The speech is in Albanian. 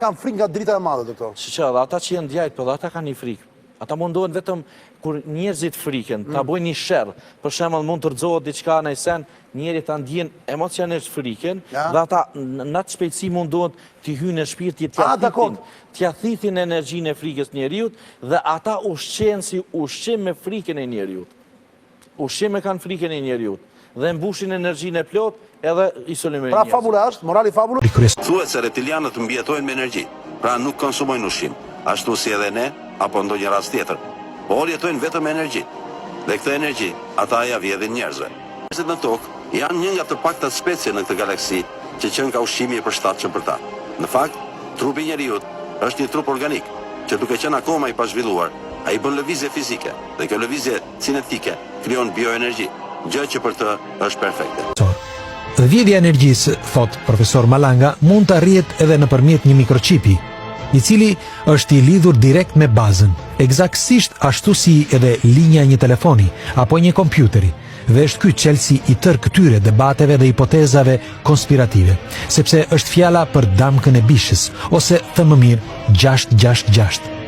Kam frikë nga drita e madhe, doktor. Dhe ata që janë djajt, po dhe ata kanë një frikë. Ata mundohen vetëm kur njerëzit friken, ta bojnë një sherr. Për shembull mund të rrëzohet diçka në sen, njerëzit ta ndjen emocionalisht friken, dhe ata në atë shpejtësi mundohen të hyjnë në shpirt, t'ia thithin energjinë e frikës njeriut, dhe ata ushqen si ushqim me frikën e njeriut. Ushqim me kanë frikën e njeriut. Dhe mbushin energjinë e plot edhe isolimin e Pra njerëzit. fabula është, morali fabula. Thuhet se reptilianët mbijetojnë me energji, pra nuk konsumojnë ushqim, ashtu si edhe ne, apo ndonjë rast tjetër. Por jetojnë vetëm me energji. Dhe këtë energji, ata ja vjedhin njerëzve. Njerëzit në tokë janë një nga të paktat specie në këtë galaksi që qenë ka ushqimi e përshtatshëm për ta. Në fakt, trupi njeriut është një trup organik, që duke qenë akoma i pazhvilluar, ai bën lëvizje fizike, dhe kjo lëvizje cinetike krijon bioenergji, gjë që për të është perfekte. Vjedhja e energjisë, thot profesor Malanga, mund të arrihet edhe nëpërmjet një mikrochipi, i cili është i lidhur direkt me bazën, eksaktësisht ashtu si edhe linja e një telefoni apo një kompjuteri. Dhe është ky çelësi i tërë këtyre debateve dhe hipotezave konspirative, sepse është fjala për damkën e bishës, ose thënë më mirë 666.